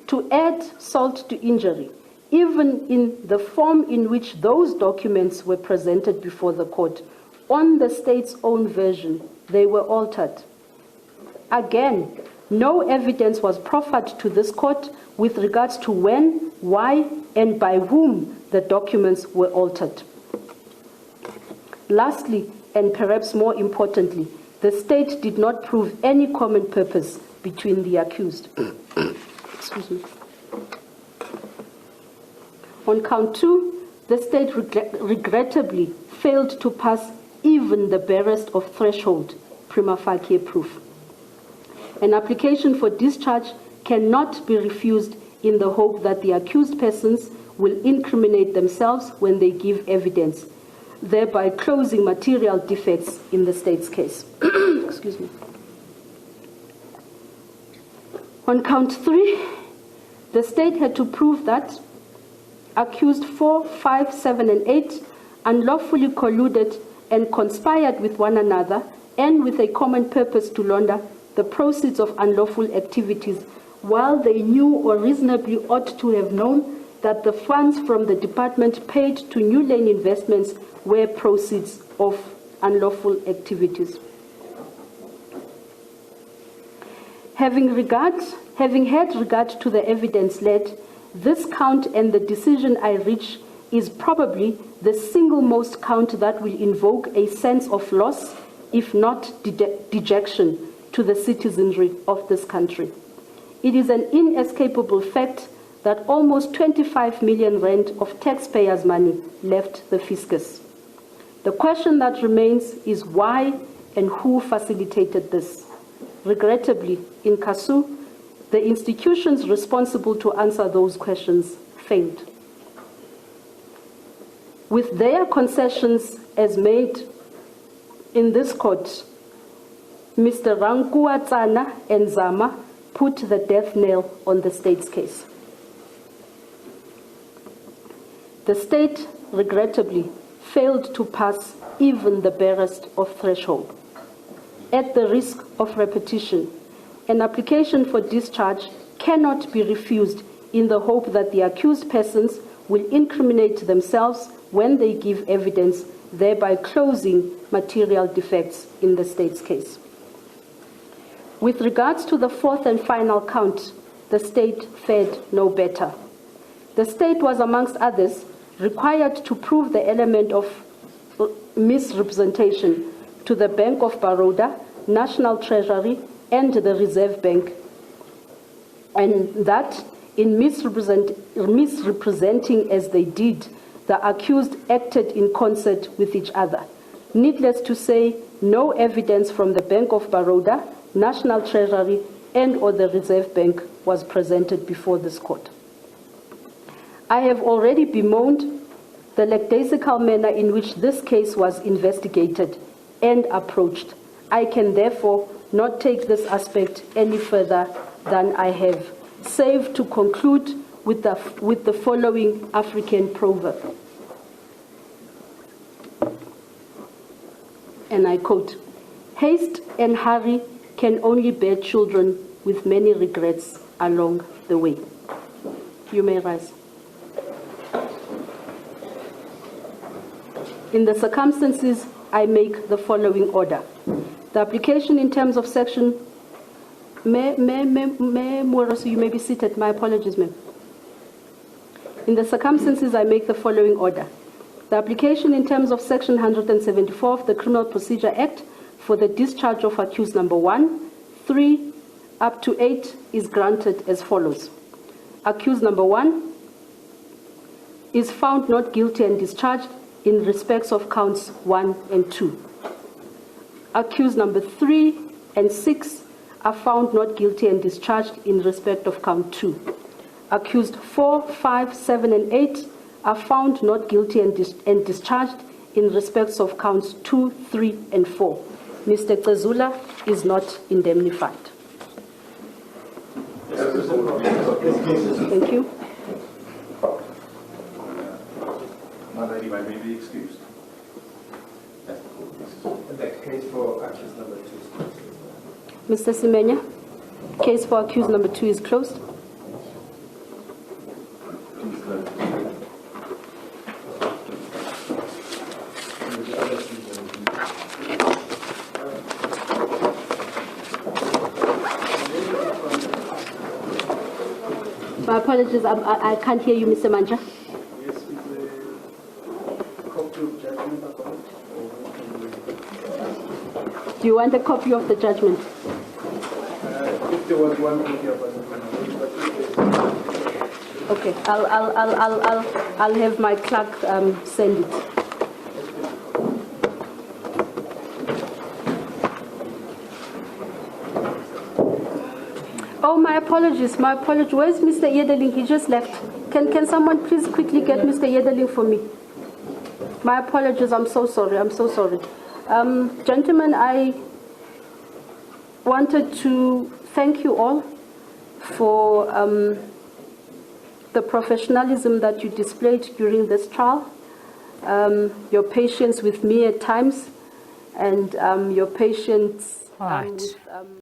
to add salt to injury, even in the form in which those documents were presented before the court, on the state's own version, they were altered. Again, no evidence was proffered to this court with regards to when, why, and by whom the documents were altered. Lastly, and perhaps more importantly, the state did not prove any common purpose between the accused. Excuse me. On count 2, the state regrettably failed to pass even the barest of threshold prima facie proof. An application for discharge cannot be refused in the hope that the accused persons will incriminate themselves when they give evidence, thereby closing material defects in the state's case. Excuse me. On count 3, the state had to prove that accused 4, 5, 7, and 8 unlawfully colluded and conspired with one another and with a common purpose to launder the proceeds of unlawful activities, while they knew or reasonably ought to have known that the funds from the department paid to Nulane investments were proceeds of unlawful activities. Having had regard to the evidence led, this count and the decision I reach is probably the single most count that will invoke a sense of loss, if not dejection, to the citizenry of this country. It is an inescapable fact that almost 25 million rand of taxpayers' money left the fiscus. The question that remains is why and who facilitated this. Regrettably, in Kasu, the institutions responsible to answer those questions failed. With their concessions as made in this court, Mr. Rankuatsana and Zama put the death nail on the state's case. The state, regrettably, failed to pass even the barest of threshold. At the risk of repetition, an application for discharge cannot be refused in the hope that the accused persons will incriminate themselves when they give evidence, thereby closing material defects in the state's case. With regards to the fourth and final count, the state fared no better. The state was, amongst others, required to prove the element of misrepresentation to the Bank of Baroda, National Treasury, and the Reserve Bank, and that in misrepresenting as they did, the accused acted in concert with each other. Needless to say, no evidence from the Bank of Baroda, National Treasury, and or the Reserve Bank was presented before this court. I have already bemoaned the lackadaisical manner in which this case was investigated and approached. I can therefore not take this aspect any further than I have, save to conclude with the following African proverb. And I quote, "Haste and hurry can only bear children with many regrets along the way." You may rise. In the circumstances, I make the following order. The application in terms of section... Moroso, you may be seated. My apologies, ma'am. In the circumstances, I make the following order. The application in terms of section 174 of the Criminal Procedure Act for the discharge of accused number 1, 3, up to 8 is granted as follows. Accused number 1 is found not guilty and discharged in respects of counts 1 and 2. Accused number 3 and 6 are found not guilty and discharged in respect of count 2. Accused 4, 5, 7, and 8 are found not guilty and discharged in respects of counts 2, 3, and 4. Mr. Cezula is not indemnified. Thank you. Madam, I may be excused. The case for accused number 2 is closed. Mr. Simenya, case for accused number 2 is closed. My apologies, I can't hear you, Mr. Manja. Yes, with the copy of judgment about it, or Do you want a copy of the judgment? if there was one copy about it, but Okay, I'll have my clerk send it. Oh, my apologies, my apologies. Where's Mr. Yedeling? He just left. Can someone please quickly get Mr. Yedeling for me? My apologies, I'm so sorry, I'm so sorry. Gentlemen, I wanted to thank you all for the professionalism that you displayed during this trial, your patience with me at times, and your patience Right. with